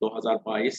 2022।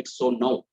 109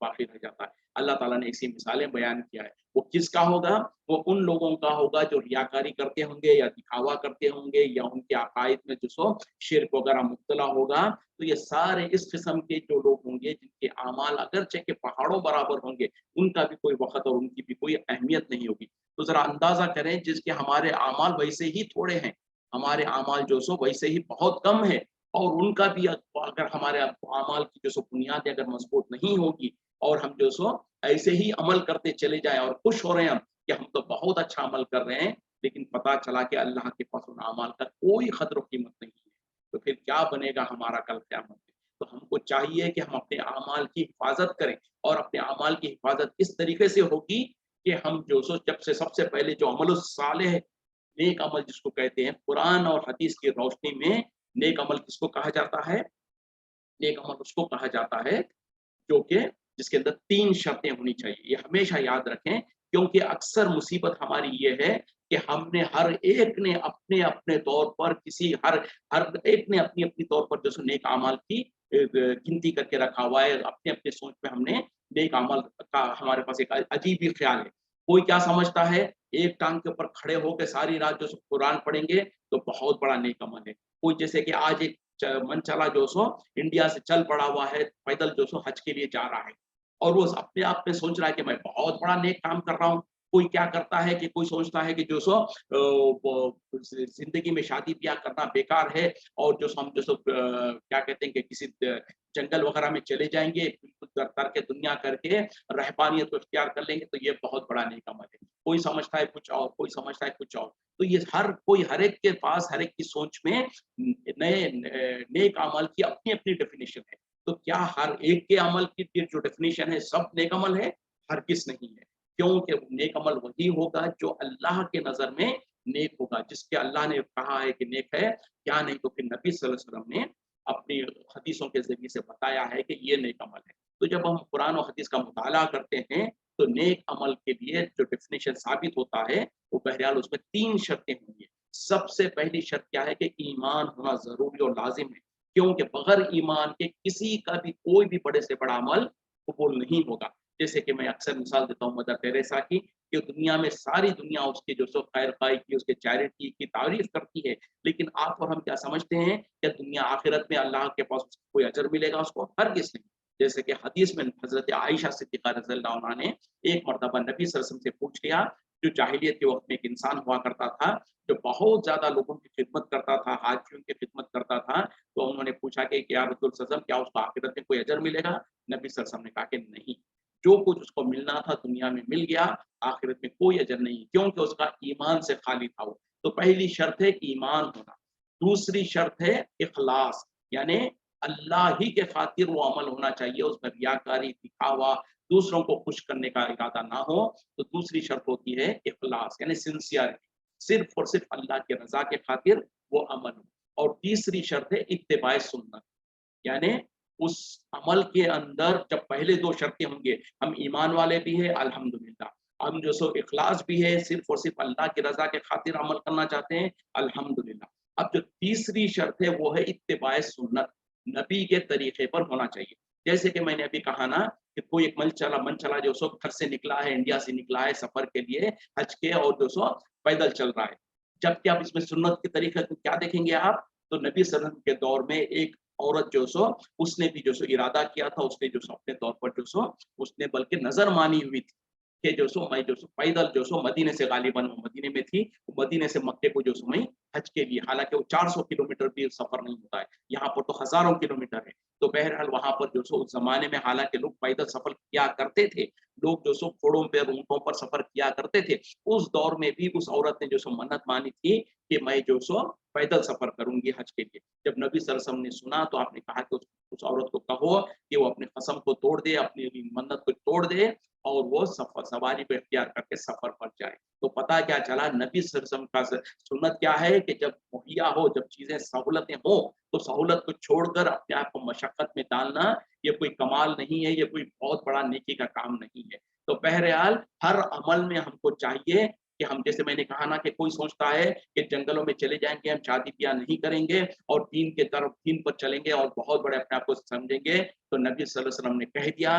باقی رہ جاتا ہے۔ اللہ تعالیٰ نے ایسی مثالیں بیان کیا ہے۔ وہ کس کا ہوگا؟ وہ ان لوگوں کا ہوگا جو ریاکاری کرتے ہوں گے یا دکھاوا کرتے ہوں گے یا ان کے عقائد میں جو سو شرک وغیرہ مبتلا ہوگا۔ تو یہ سارے اس قسم کے جو لوگ ہوں گے جن کے اعمال اگرچہ کہ پہاڑوں برابر ہوں گے، ان کا بھی کوئی وقت اور ان کی بھی کوئی اہمیت نہیں ہوگی۔ تو ذرا اندازہ کریں جس کے ہمارے اعمال ویسے ہی تھوڑے ہیں، ہمارے اعمال جو سو ویسے ہی بہت کم ہے، اور ان کا بھی اگر ہمارے اعمال کی جو سو بنیاد اگر مضبوط نہیں ہوگی اور ہم جو سو ایسے ہی عمل کرتے چلے جائیں اور خوش ہو رہے ہیں ہم کہ ہم تو بہت اچھا عمل کر رہے ہیں، لیکن پتہ چلا کہ اللہ کے پاس ان اعمال کا کوئی قدر و قیمت نہیں ہے، تو پھر کیا بنے گا ہمارا کل قیامت میں؟ تو ہم کو چاہیے کہ ہم اپنے اعمال کی حفاظت کریں، اور اپنے اعمال کی حفاظت اس طریقے سے ہوگی کہ ہم جو سو جب سے سب سے پہلے جو عمل الصالح نیک عمل جس کو کہتے ہیں، قرآن اور حدیث کی روشنی میں نیک عمل کس کو کہا جاتا ہے؟ نیک عمل اس کو کہا جاتا ہے جو کہ جس کے اندر 3 شرطیں ہونی چاہیے۔ یہ ہمیشہ یاد رکھیں، کیونکہ اکثر مصیبت ہماری یہ ہے کہ ہم نے ہر ایک نے اپنے اپنے طور پر ہر ایک نے اپنی اپنی طور پر جو نیک اعمال کی گنتی کر کے رکھا ہوا ہے۔ اپنے اپنے سوچ میں ہم نے نیک عمل کا ہمارے پاس ایک عجیب ہی خیال ہے۔ کوئی کیا سمجھتا ہے ایک ٹانگ کے اوپر کھڑے ہو کے ساری رات جو قرآن پڑھیں گے تو بہت بڑا نیک عمل ہے۔ کوئی جیسے کہ آج ایک من چلا جو سو انڈیا سے چل پڑا ہوا ہے، پیدل جو سو حج کے لیے جا رہا ہے، اور وہ اپنے آپ میں سوچ رہا ہے کہ میں بہت بڑا نیک کام کر رہا ہوں۔ کوئی کیا کرتا ہے کہ کوئی سوچتا ہے کہ جو سو زندگی میں شادی بیاہ کرنا بیکار ہے، اور جو ہم جو سو کیا کہتے ہیں کہ کسی جنگل وغیرہ میں چلے جائیں گے، بالکل ترک دنیا کر کے رہبانیت کو اختیار کر لیں گے تو یہ بہت بڑا نیک عمل ہے۔ کوئی سمجھتا ہے کچھ اور، کوئی سمجھتا ہے کچھ اور۔ تو یہ ہر ایک کے پاس، ہر ایک کی سوچ میں نئے نیک عمل کی اپنی اپنی ڈیفینیشن ہے۔ تو کیا ہر ایک کے عمل کی جو ڈیفینیشن ہے سب نیک عمل ہے؟ ہرگز نہیں ہے، کیونکہ نیک عمل وہی ہوگا جو اللہ کے نظر میں نیک ہوگا، جس کے اللہ نے کہا ہے کہ نیک ہے، کیا نہیں تو پھر نبی صلی اللہ علیہ وسلم نے اپنی حدیثوں کے ذریعے سے بتایا ہے کہ یہ نیک عمل ہے۔ تو جب ہم قرآن و حدیث کا مطالعہ کرتے ہیں تو نیک عمل کے لیے جو ڈیفینیشن ثابت ہوتا ہے وہ بہرحال اس میں 3 شرطیں ہوں گی۔ سب سے پہلی شرط کیا ہے کہ ایمان ہونا ضروری اور لازم ہے، کیونکہ بغیر ایمان کے کسی کا بھی کوئی بھی بڑے سے بڑا عمل قبول نہیں ہوگا۔ جیسے کہ میں اکثر مثال دیتا ہوں مدر ٹیریسا کی، کہ دنیا میں ساری دنیا اس کے جو سو خیر خواہی کی، اس کے چیریٹی کی تعریف کرتی ہے، لیکن آپ اور ہم کیا سمجھتے ہیں کہ دنیا آخرت میں اللہ کے پاس کوئی اجر ملے گا اس کو؟ ہرگز نہیں۔ جیسے کہ حدیث میں حضرت عائشہ صدیقہ رضی اللہ عنہا نے ایک مرتبہ نبی صلی اللہ علیہ وسلم سے پوچھ لیا، جو جاہلیت کے وقت میں ایک انسان ہوا کرتا تھا جو بہت زیادہ لوگوں کی خدمت کرتا تھا، حاجیوں کی خدمت کرتا تھا، تو انہوں نے پوچھا کہ یا رسول اللہ صلی اللہ علیہ وسلم کیا اس کو آخرت میں کوئی اجر ملے گا؟ نبی صلی اللہ علیہ وسلم نے کہا کہ نہیں، جو کچھ اس کو ملنا تھا دنیا میں مل گیا، آخرت میں کوئی اجر نہیں، کیونکہ اس کا ایمان سے خالی تھا وہ۔ تو پہلی شرط ہے ایمان ہونا۔ دوسری شرط ہے اخلاص، یعنی اللہ ہی کے خاطر وہ عمل ہونا چاہیے، اس میں ریاکاری، دکھاوا، دوسروں کو خوش کرنے کا ارادہ نہ ہو۔ تو دوسری شرط ہوتی ہے اخلاص، یعنی سنسیئرٹی، صرف اور صرف اللہ کے رضا کے خاطر وہ عمل ہو۔ اور تیسری شرط ہے اتباع سنت، یعنی اس عمل کے اندر جب پہلے 2 شرطیں ہوں گے، ہم ایمان والے بھی ہیں الحمدللہ، ہم جو سو اخلاص بھی ہے، صرف اور صرف اللہ کی رضا کے خاطر عمل کرنا چاہتے ہیں الحمدللہ۔ اب جو تیسری شرط ہے وہ ہے اتباع سنت، نبی کے طریقے پر ہونا چاہیے۔ جیسے کہ میں نے ابھی کہا نا کہ کوئی ایک من چلا جو سو گھر سے نکلا ہے، انڈیا سے نکلا ہے سفر کے لیے حج کے، اور جو سو پیدل چل رہا ہے، جبکہ آپ اس میں سنت کے طریقے کو کیا دیکھیں گے آپ؟ تو نبی صلی اللہ علیہ وسلم کے دور میں ایک عورت جو سو اس نے بھی جو سو ارادہ کیا تھا، اس نے جو سو اپنے طور پر جو سو اس نے بلکہ نظر مانی ہوئی تھی کہ جو سو میں جو سو پیدل جو سو مدینے سے غالباً وہ مدینے میں تھی، مدینے سے مکے کو جو سو میں حج کے لیے، حالانکہ وہ 400 کلومیٹر بھی سفر نہیں ہوتا ہے، یہاں پر تو ہزاروں کلومیٹر ہے۔ تو بہرحال وہاں پر جو سو اس زمانے میں حالانکہ لوگ پیدل سفر کیا کرتے تھے، لوگ جو سو گھوڑوں پہ اونٹوں پر سفر کیا کرتے تھے، اس دور میں بھی اس عورت نے جو سو منت مانی تھی کہ میں جو سو پیدل سفر کروں گی حج کے لیے۔ جب نبی صلی اللہ علیہ وسلم نے سنا تو آپ نے کہا کہ اس عورت کو کہو کہ وہ اپنے قسم کو توڑ دے، اپنی منت کو توڑ دے، اور وہ سواری کو اختیار کر کے سفر پر جائے۔ تو پتہ کیا چلا، نبی صلی اللہ علیہ وسلم کا سنت کیا ہے کہ جب مہیا ہو، جب چیزیں سہولتیں ہوں تو سہولت کو چھوڑ کر اپنے آپ کو مشقت میں ڈالنا یہ کوئی کمال نہیں ہے، یہ کوئی بہت بڑا نیکی کا کام نہیں ہے۔ تو بہرحال ہر عمل میں ہم کو چاہیے کہ ہم، جیسے میں نے کہا نا کہ کوئی سوچتا ہے کہ جنگلوں میں چلے جائیں گے، ہم شادی بیاہ نہیں کریں گے اور دین کے طرف دین پر چلیں گے اور بہت بڑے اپنے آپ کو سمجھیں گے، تو نبی صلی اللہ علیہ وسلم نے کہہ دیا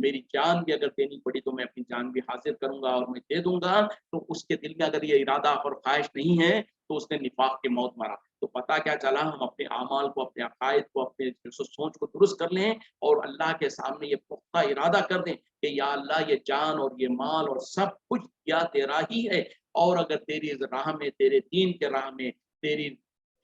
میری جان بھی اگر دینی پڑی تو میں اپنی جان بھی حاضر کروں گا اور میں دے دوں گا. تو اس کے دل میں اگر یہ ارادہ اور خواہش نہیں ہے تو اس نے نفاق کی موت مرا. تو پتہ کیا چلا، ہم اپنے اعمال کو، اپنے عقائد کو، اپنے سوچ کو درست کر لیں اور اللہ کے سامنے یہ پختہ ارادہ کر دیں کہ یا اللہ یہ جان اور یہ مال اور سب کچھ یا تیرا ہی ہے، اور اگر تیری راہ میں، تیرے دین کے راہ میں، تیری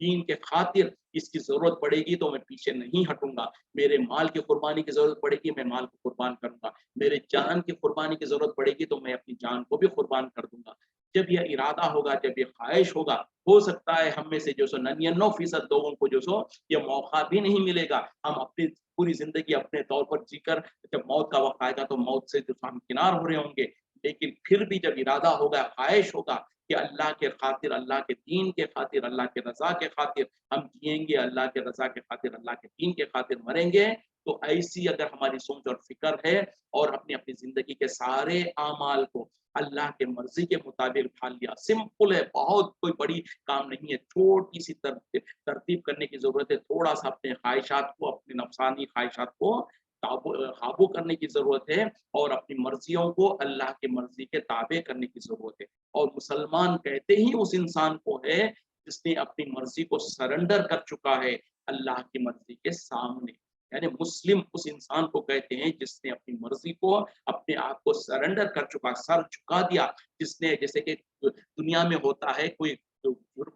دین کے خاطر اس کی ضرورت پڑے گی تو میں پیچھے نہیں ہٹوں گا. میرے مال کی قربانی کی ضرورت پڑے گی، میں مال کو قربان کروں گا. میرے جان کی قربانی کی ضرورت پڑے گی تو میں اپنی جان کو بھی قربان کر دوں گا. جب یہ ارادہ ہوگا، جب یہ خواہش ہوگا، ہو سکتا ہے ہم میں سے جو سو 99% لوگوں کو جو سو یہ موقع بھی نہیں ملے گا. ہم اپنی پوری زندگی اپنے طور پر جی کر جب موت کا وقت آئے گا تو موت سے جو ہم کنار ہو رہے ہوں گے. لیکن پھر بھی جب ارادہ ہوگا، خواہش ہوگا کہ اللہ کے خاطر، اللہ کے دین کے خاطر، اللہ کے رضا کے خاطر ہم جئیں گے، اللہ کے رضا کے خاطر، اللہ کے دین کے خاطر مریں گے، تو ایسی اگر ہماری سوچ اور فکر ہے اور اپنی زندگی کے سارے اعمال کو اللہ کے مرضی کے مطابق ڈھال لیا. سمپل ہے، بہت کوئی بڑی کام نہیں ہے. چھوٹی سی ترتیب کرنے کی ضرورت ہے. تھوڑا سا اپنے خواہشات کو، اپنے نفسانی خواہشات کو قابو کرنے کی ضرورت ہے اور اپنی مرضیوں کو اللہ کی مرضی کے تابع کرنے کی ضرورت ہے. اور مسلمان کہتے ہی اس انسان کو ہے جس نے اپنی مرضی کو سرنڈر کر چکا ہے اللہ کی مرضی کے سامنے. یعنی مسلم اس انسان کو کہتے ہیں جس نے اپنی مرضی کو، اپنے آپ کو سرنڈر کر چکا، سر جھکا دیا. جس نے، جیسے کہ دنیا میں ہوتا ہے، کوئی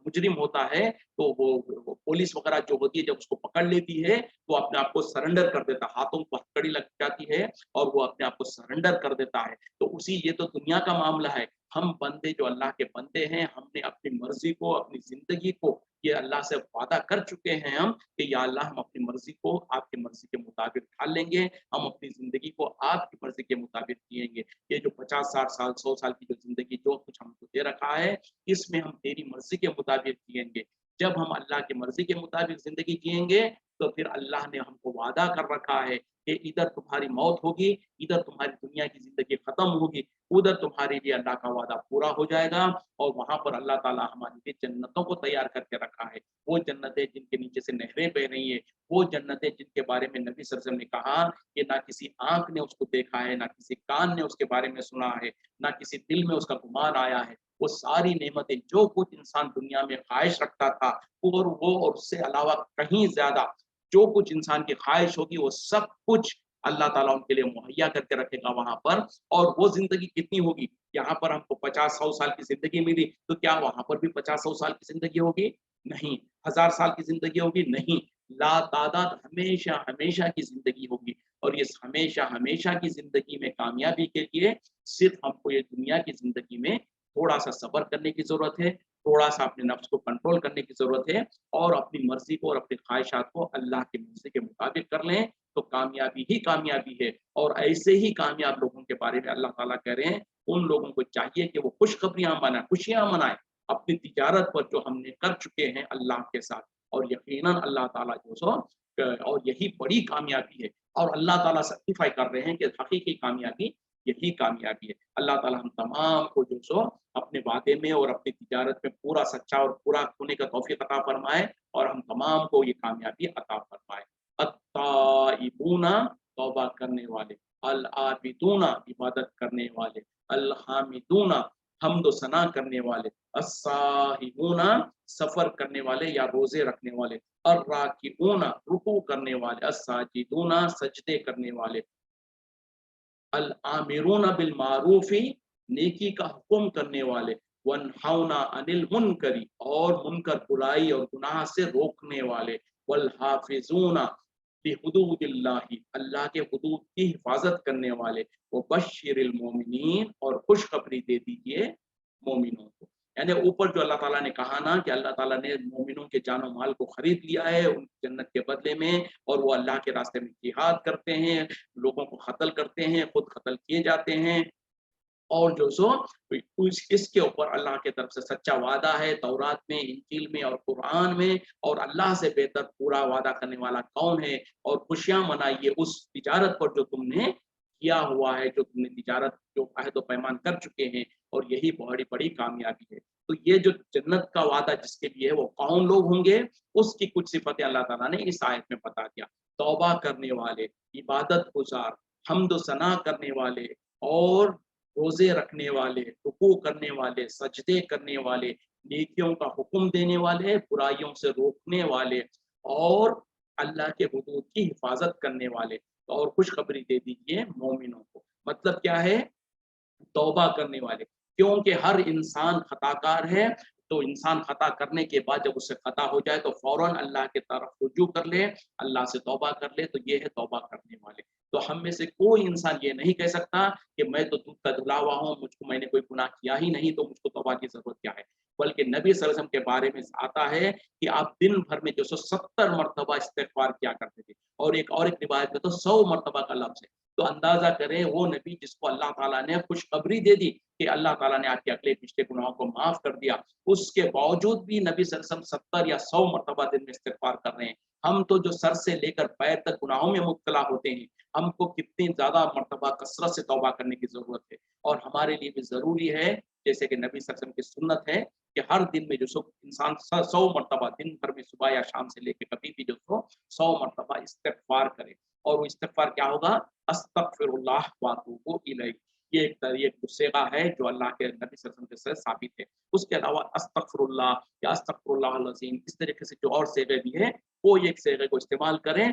مجرم ہوتا ہے تو وہ پولیس وغیرہ جو ہوتی ہے جب اس کو پکڑ لیتی ہے تو اپنے آپ کو سرنڈر کر دیتا، ہاتھوں کو ہتھکڑی لگ جاتی ہے اور وہ اپنے آپ کو سرنڈر کر دیتا ہے. تو اسی، یہ تو دنیا کا معاملہ ہے. ہم بندے جو اللہ کے بندے ہیں، ہم نے اپنی مرضی کو، اپنی زندگی کو، یہ اللہ سے وعدہ کر چکے ہیں ہم کہ یا اللہ ہم اپنی مرضی کو آپ کی مرضی کے مطابق ڈھال لیں گے، ہم اپنی زندگی کو آپ کی مرضی کے مطابق جئیں گے. یہ جو 50 60 سال 100 سال کی جو زندگی جو کچھ ہم کو دے رکھا ہے، اس میں ہم تیری مرضی کے مطابق جئیں گے. جب ہم اللہ کی مرضی کے مطابق زندگی جئیں گے تو پھر اللہ نے ہم کو وعدہ کر رکھا ہے کہ ادھر تمہاری موت ہوگی، ادھر تمہاری دنیا کی زندگی ختم ہوگی، ادھر تمہارے لیے اللہ کا وعدہ پورا ہو جائے گا. اور وہاں پر اللہ تعالیٰ ہمارے لیے جنتوں کو تیار کر کے رکھا ہے. وہ جنتیں جن کے نیچے سے نہریں بہ رہی ہیں، وہ جنتیں جن کے بارے میں نبی صلی اللہ علیہ وسلم نے کہا کہ نہ کسی آنکھ نے اس کو دیکھا ہے، نہ کسی کان نے اس کے بارے میں سنا ہے، نہ کسی دل میں اس کا گمان آیا ہے. وہ ساری نعمتیں جو کچھ انسان دنیا میں خواہش رکھتا تھا اور اس سے علاوہ کہیں زیادہ جو کچھ انسان کی خواہش ہوگی وہ سب کچھ اللہ تعالیٰ ان کے لیے مہیا کر کے رکھے گا وہاں پر. اور وہ زندگی کتنی ہوگی؟ یہاں پر ہم کو 50 100 سال کی زندگی ملی تو کیا وہاں پر بھی 50 100 سال کی زندگی ہوگی؟ نہیں. 1000 سال کی زندگی ہوگی؟ نہیں. لا تعداد ہمیشہ ہمیشہ کی زندگی ہوگی. اور یہ ہمیشہ ہمیشہ کی زندگی میں کامیابی کے لیے صرف ہم کو یہ دنیا کی زندگی میں تھوڑا سا صبر کرنے کی ضرورت ہے، تھوڑا سا اپنے نفس کو کنٹرول کرنے کی ضرورت ہے اور اپنی مرضی کو اور اپنی خواہشات کو اللہ کی مرضی کے مطابق کر لیں تو کامیابی ہی کامیابی ہے. اور ایسے ہی کامیاب لوگوں کے بارے میں اللہ تعالیٰ کہہ رہے ہیں ان لوگوں کو چاہیے کہ وہ خوشخبریاں منائیں، خوشیاں منائیں اپنی تجارت پر جو ہم نے کر چکے ہیں اللہ کے ساتھ. اور یقیناً اللہ تعالیٰ جو سو اور یہی بڑی کامیابی ہے. اور اللہ تعالیٰ سرٹیفائی کر رہے ہیں کہ حقیقی کامیابی یہی کامیابی ہے. اللہ تعالیٰ ہم تمام کو جو سو اپنے وعدے میں اور اپنی تجارت میں پورا سچا اور پورا ہونے کا توفیق عطا فرمائے اور ہم تمام کو یہ کامیابی عطا فرمائے. التائبون توبہ کرنے والے، العابدون عبادت کرنے والے، الحامدون حمد و ثنا کرنے والے، الصائمون سفر کرنے والے یا روزے رکھنے والے، الراکعون رکوع کرنے والے، الساجدون سجدے کرنے والے، الامرون بالمعروف نیکی کا حکم کرنے والے، ونہون عن المنکر اور منکر برائی اور گناہ سے روکنے والے، والحافظون لحدود اللہ اللہ کے حدود کی حفاظت کرنے والے، وبشر المومنین اور خوشخبری دے دیجئے مومنوں کو. یعنی اوپر جو اللہ تعالیٰ نے کہا نا کہ اللہ تعالیٰ نے مومنوں کے جان و مال کو خرید لیا ہے ان جنت کے بدلے میں، اور وہ اللہ کے راستے میں جہاد کرتے ہیں، لوگوں کو قتل کرتے ہیں، خود قتل کیے جاتے ہیں. اور جو سو اس کے اوپر اللہ کی طرف سے سچا وعدہ ہے تورات میں، انجیل میں اور قرآن میں. اور اللہ سے بہتر پورا وعدہ کرنے والا کون ہے؟ اور خوشیاں منائیے اس تجارت پر جو تم نے کیا ہوا ہے، جو تم نے تجارت جو عہد و پیمان کر چکے ہیں، اور یہی بڑی بڑی کامیابی ہے. تو یہ جو جنت کا وعدہ جس کے لیے ہے وہ کون لوگ ہوں گے، اس کی کچھ صفتیں اللہ تعالیٰ نے اس آیت میں بتا دیا. توبہ کرنے والے، عبادت گزار، حمد و ثنا کرنے والے اور روزے رکھنے والے، رکوع کرنے والے، سجدے کرنے والے، نیکیوں کا حکم دینے والے، برائیوں سے روکنے والے اور اللہ کے حدود کی حفاظت کرنے والے، اور خوشخبری دے دیجیے مومنوں کو۔ مطلب کیا ہے؟ توبہ کرنے والے، کیونکہ ہر انسان خطا کار ہے، تو انسان خطا کرنے کے بعد جب اس سے خطا ہو جائے تو فوراً اللہ کی طرف رجوع کر لے، اللہ سے توبہ کر لے، تو یہ ہے توبہ کرنے والے۔ تو ہم میں سے کوئی انسان یہ نہیں کہہ سکتا کہ میں تو دودھ کا دھلا ہوا ہوں، مجھ کو میں نے کوئی گناہ کیا ہی نہیں تو مجھ کو توبہ کی ضرورت کیا ہے، بلکہ نبی صلی اللہ علیہ وسلم کے بارے میں آتا ہے کہ آپ دن بھر میں جو 70 مرتبہ استغفار کیا کرتے تھے، اور ایک روایت میں تو 100 مرتبہ کا لفظ ہے۔ تو اندازہ کریں وہ نبی جس کو اللہ تعالیٰ نے خوشخبری دے دی کہ اللہ تعالیٰ نے آپ کے اگلے پچھلے گناہوں کو معاف کر دیا، اس کے باوجود بھی نبی صلی اللہ علیہ وسلم 70 یا 100 مرتبہ دن میں استغفار کر رہے ہیں۔ ہم تو جو سر سے لے کر پیر تک گناہوں میں مبتلا ہوتے ہیں، ہم کو کتنی زیادہ مرتبہ کثرت سے توبہ کرنے کی ضرورت ہے، اور ہمارے لیے بھی ضروری ہے، جیسے کہ نبی صلی اللہ علیہ وسلم کی سنت ہے کہ ہر دن میں جو سو انسان 100 مرتبہ دن بھر میں صبح یا شام سے لے کے کبھی بھی جو 100 مرتبہ استغفار کرے، اور وہ استغفار کیا ہوگا؟ استغفر اللہ واتوب الیہ۔ یہ ایک صیغہ ہے جو اللہ کے نبی صلی اللہ علیہ وسلم سے ثابت ہے۔ اس کے علاوہ استغفر اللہ یا استغفر اللہ العظیم، اس طریقے سے جو اور صیغے بھی ہیں، وہ ایک صیغے کو استعمال کریں،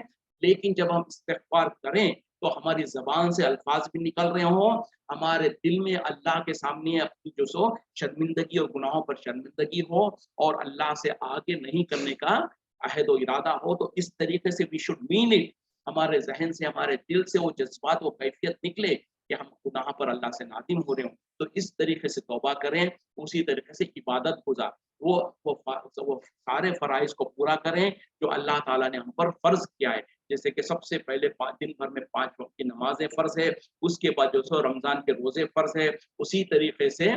لیکن جب ہم استغفار کریں تو ہماری زبان سے الفاظ بھی نکل رہے ہوں، ہمارے دل میں اللہ کے سامنے اپنی جو شرمندگی اور گناہوں پر شرمندگی ہو، اور اللہ سے آگے نہیں کرنے کا عہد و ارادہ ہو، تو اس طریقے سے we should mean it، ہمارے ذہن سے، ہمارے دل سے وہ جذبات، وہ کیفیت نکلے کہ ہم گناہ پر اللہ سے نادم ہو رہے ہوں، تو اس طریقے سے توبہ کریں، اسی طریقے سے عبادت گزار وہ سارے فرائض کو پورا کریں جو اللہ تعالیٰ نے ہم پر فرض کیا ہے، جیسے کہ سب سے پہلے دن بھر میں 5 وقت کی نمازیں فرض ہے، اس کے بعد جو رمضان کے روزے فرض ہے، اسی طریقے سے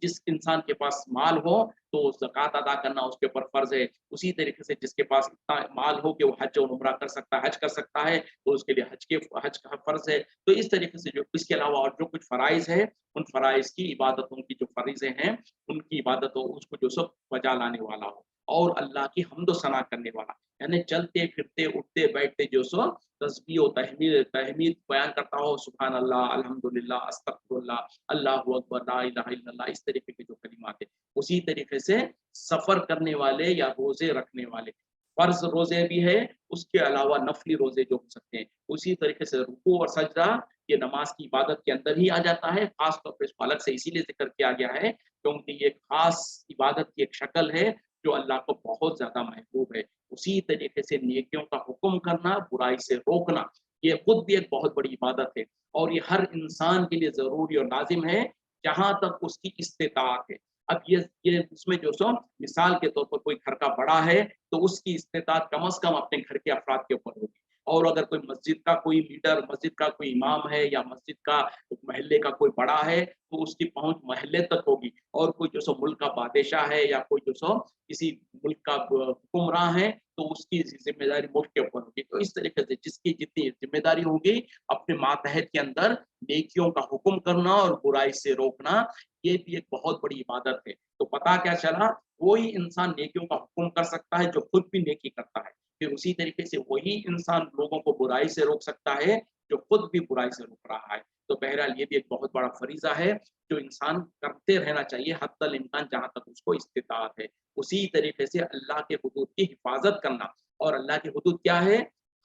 جس انسان کے پاس مال ہو تو زکوٰۃ ادا کرنا اس کے اوپر فرض ہے، اسی طریقے سے جس کے پاس اتنا مال ہو کہ وہ حج اور عمرہ کر سکتا ہے، حج کر سکتا ہے، تو اس کے لیے حج کا فرض ہے۔ تو اس طریقے سے جو اس کے علاوہ اور جو کچھ فرائض ہے، ان فرائض کی عبادتوں کی جو فریضے ہیں، ان کی عبادتوں اس کو جو سب بجا لانے والا ہو، اور اللہ کی حمد و ثنا کرنے والا، یعنی چلتے پھرتے اٹھتے بیٹھتے جو تسبیح و تحمید بیان کرتا ہو، سبحان اللہ، الحمدللہ، استغفر اللہ، اللہ اکبر، لا الہ الا اللہ، اس طریقے کے جو کلمات ہیں۔ اسی طریقے سے سفر کرنے والے یا روزے رکھنے والے، فرض روزے بھی ہے، اس کے علاوہ نفلی روزے جو ہو سکتے ہیں، اسی طریقے سے رکوع اور سجدہ یہ نماز کی عبادت کے اندر ہی آ جاتا ہے، خاص طور پہ اس کو الگ سے اسی لیے ذکر کیا گیا ہے کیونکہ یہ ایک خاص عبادت کی ایک شکل ہے جو اللہ کو بہت زیادہ محبوب ہے۔ اسی طریقے سے نیکیوں کا حکم کرنا، برائی سے روکنا، یہ خود بھی ایک بہت بڑی عبادت ہے، اور یہ ہر انسان کے لیے ضروری اور لازم ہے جہاں تک اس کی استطاعت ہے۔ اب یہ اس میں جو مثال کے طور پر کوئی گھر کا بڑا ہے تو اس کی استطاعت کم از کم اپنے گھر کے افراد کے اوپر ہوگی، اور اگر کوئی مسجد کا کوئی لیڈر، مسجد کا کوئی امام ہے، یا مسجد کا محلے کا کوئی بڑا ہے تو اس کی پہنچ محلے تک ہوگی، اور کوئی جو ملک کا بادشاہ ہے یا کوئی جو کسی ملک کا حکمراں ہے تو اس کی ذمہ داری ملک کے اوپر ہوگی۔ تو اس طریقے سے جس کی جتنی ذمہ داری ہوگی اپنے ماتحت کے اندر نیکیوں کا حکم کرنا اور برائی سے روکنا، یہ بھی ایک بہت بڑی عبادت ہے۔ تو پتہ کیا چلا، وہی انسان نیکیوں کا حکم کر سکتا ہے جو خود بھی نیکی کرتا ہے، پھر اسی طریقے سے وہی انسان لوگوں کو برائی سے روک سکتا ہے جو خود بھی برائی سے روک رہا ہے۔ تو بہرحال یہ بھی ایک بہت بڑا فریضہ ہے جو انسان کرتے رہنا چاہیے حتی الامکان جہاں تک اس کو استطاعت ہے۔ اسی طریقے سے اللہ کے حدود کی حفاظت کرنا، اور اللہ کے حدود کیا ہے؟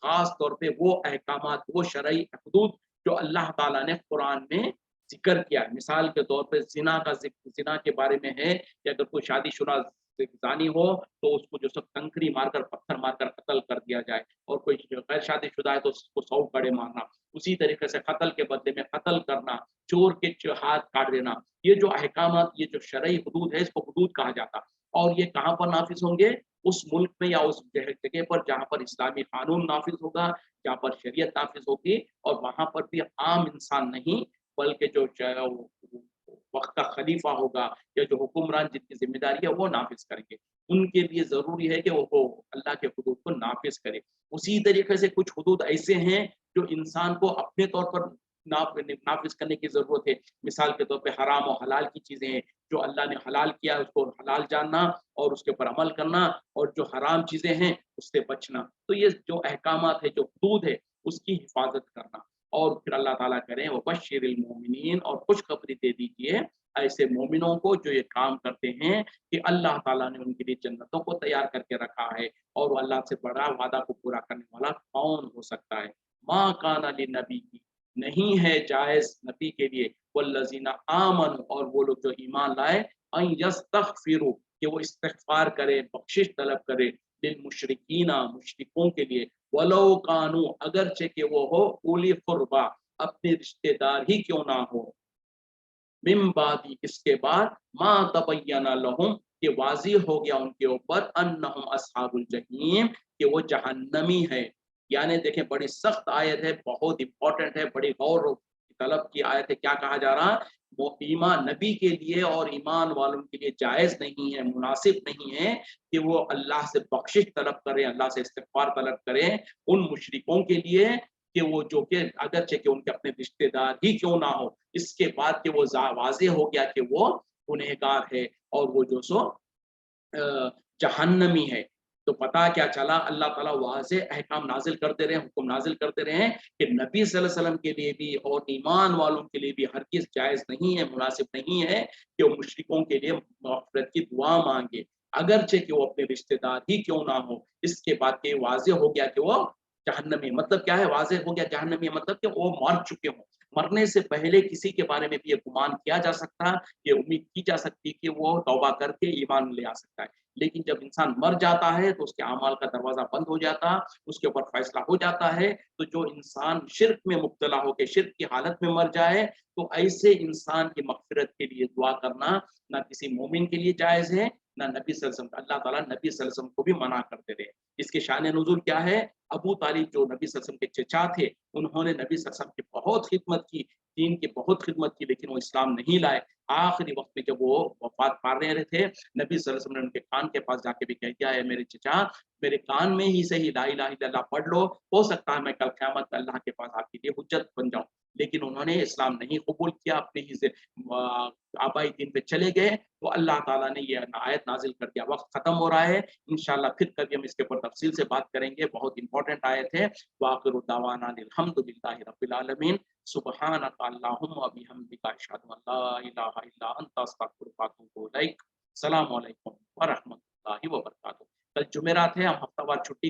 خاص طور پہ وہ احکامات، وہ شرعی حدود جو اللہ تعالیٰ نے قرآن میں ذکر کیا ہے۔ مثال کے طور پہ زنا کا ذکر، زنا کے بارے میں ہے کہ اگر کوئی شادی شدہ زانی ہو تو اس کو جو کنکری مار کر، پتھر مار کر قتل کر دیا جائے، اور کوئی غیر شادی شدہ ہے تو اس کو 100 کڑے مارنا۔ اسی طریقے سے قتل کے بدلے میں قتل کرنا، چور کے ہاتھ کاٹ دینا، یہ جو احکامات، یہ جو شرعی حدود ہے، اس کو حدود کہا جاتا۔ اور یہ کہاں پر نافذ ہوں گے؟ اس ملک میں یا اس جگہ پر جہاں پر اسلامی قانون نافذ ہوگا، جہاں پر شریعت نافذ ہوگی، اور وہاں پر بھی عام انسان نہیں بلکہ جو وقت کا خلیفہ ہوگا یا جو حکمران جن کی ذمہ داری ہے وہ نافذ کریں گے۔ ان کے لیے ضروری ہے کہ وہ اللہ کے حدود کو نافذ کرے۔ اسی طریقے سے کچھ حدود ایسے ہیں جو انسان کو اپنے طور پر نافذ کرنے کی ضرورت ہے۔ مثال کے طور پہ حرام و حلال کی چیزیں ہیں، جو اللہ نے حلال کیا اس کو حلال جاننا اور اس کے اوپر عمل کرنا، اور جو حرام چیزیں ہیں اس سے بچنا۔ تو یہ جو احکامات ہے، جو حدود ہے، اس کی حفاظت کرنا۔ اور پھر اللہ تعالیٰ کریں وبشر المومنین، اور خوشخبری دے دیجیے ایسے مومنوں کو جو یہ کام کرتے ہیں کہ اللہ تعالیٰ نے ان کے لیے جنتوں کو تیار کر کے رکھا ہے، اور وہ اللہ سے بڑا وعدہ کو پورا کرنے والا کون ہو سکتا ہے۔ ماں کان لنبی کی، نہیں ہے جائز نبی کے لیے، والذین آمنوا، اور وہ لوگ جو ایمان لائے، ان یستغفروا، کہ وہ استغفار کرے، بخشش طلب کرے، للمشرکین، مشرکوں کے لیے، ولو کانوا، اگرچہ کہ وہ ہو اولی قربا، اپنے رشتہ دار ہی کیوں نہ ہو، من بعد، اس کے بعد، ما تبین لہم، کہ واضح ہو گیا ان کے اوپر، انہم اصحاب الجحیم، کہ وہ جہنمی ہے۔ یعنی دیکھیں بڑی سخت آیت ہے، بہت امپورٹنٹ ہے، بڑی غور و طلب کی آیت ہے۔ کیا کہا جا رہا؟ وہ ایمان نبی کے لیے اور ایمان والوں کے لیے جائز نہیں ہے، مناسب نہیں ہے کہ وہ اللہ سے بخشش طلب کریں، اللہ سے استغفار طلب کریں ان مشرکوں کے لیے، کہ وہ جو کہ اگرچہ کہ ان کے اپنے رشتہ دار ہی کیوں نہ ہو، اس کے بعد کہ وہ واضح ہو گیا کہ وہ گنہگار ہے اور وہ جو سو جہنمی ہے۔ تو پتا کیا چلا، اللہ تعالیٰ واضح احکام نازل کرتے رہے، حکم نازل کرتے رہے کہ نبی صلی اللہ علیہ وسلم کے لیے بھی اور ایمان والوں کے لیے بھی ہرگز جائز نہیں ہے، مناسب نہیں ہے کہ وہ مشرکوں کے لیے مغفرت کی دعا مانگے، اگرچہ کہ وہ اپنے رشتہ دار ہی کیوں نہ ہو۔ اس کے بعد کہ واضح ہو گیا کہ وہ جہنمی، مطلب کیا ہے واضح ہو گیا جہنمی، مطلب کہ وہ مر چکے ہوں۔ مرنے سے پہلے کسی کے بارے میں بھی یہ گمان کیا جا سکتا، یہ امید کی جا سکتی کہ وہ توبہ کر کے ایمان لے آ سکتا ہے، لیکن جب انسان مر جاتا ہے تو اس کے اعمال کا دروازہ بند ہو جاتا، اس کے اوپر فیصلہ ہو جاتا ہے۔ تو جو انسان شرک میں مبتلا ہو کے شرک کی حالت میں مر جائے، تو ایسے انسان کی مغفرت کے لیے دعا کرنا نہ کسی مومن کے لیے جائز ہے، نہ نبی صلی اللہ علیہ وسلم، اللہ تعالیٰ نبی صلی اللہ علیہ وسلم کو بھی منع کرتے رہے۔ اس کے شان نزول کیا ہے؟ ابو طالب جو نبی صلی اللہ علیہ وسلم کے چچا تھے، انہوں نے نبی صلی اللہ علیہ وسلم کی بہت خدمت کی، دین کی بہت خدمت کی، لیکن وہ اسلام نہیں لائے۔ آخری وقت میں جب وہ وفات پا رہے تھے، نبی صلی اللہ علیہ وسلم نے ان کے کان کے پاس جا کے بھی کہہ دیا ہے میرے چچا، میرے کان میں ہی صحیح لا الہ الا اللہ پڑھ لو، ہو سکتا ہے میں کل قیامت میں اللہ کے پاس آپ کے لیے حجت بن جاؤں۔ لیکن انہوں نے اسلام نہیں قبول کیا، اپنے ہی آبائی دین پہ چلے گئے، تو اللہ تعالیٰ نے یہ آیت نازل کر دیا۔ وقت ختم ہو رہا ہے، انشاءاللہ پھر کبھی ہم اس کے اوپر تفصیل سے بات کریں گے، بہت امپورٹنٹ آیت ہے۔ وآخر دعوانا الحمدللہ رب العالمین، سبحانک اللہم و بحمدک، اشہد ان لا الہ الا انت، استغفرک و اتوب الیک۔ السلام علیکم ورحمۃ اللہ وبرکاتہ۔ کل جمعرات ہے، ہم ہفتہ وار چھٹی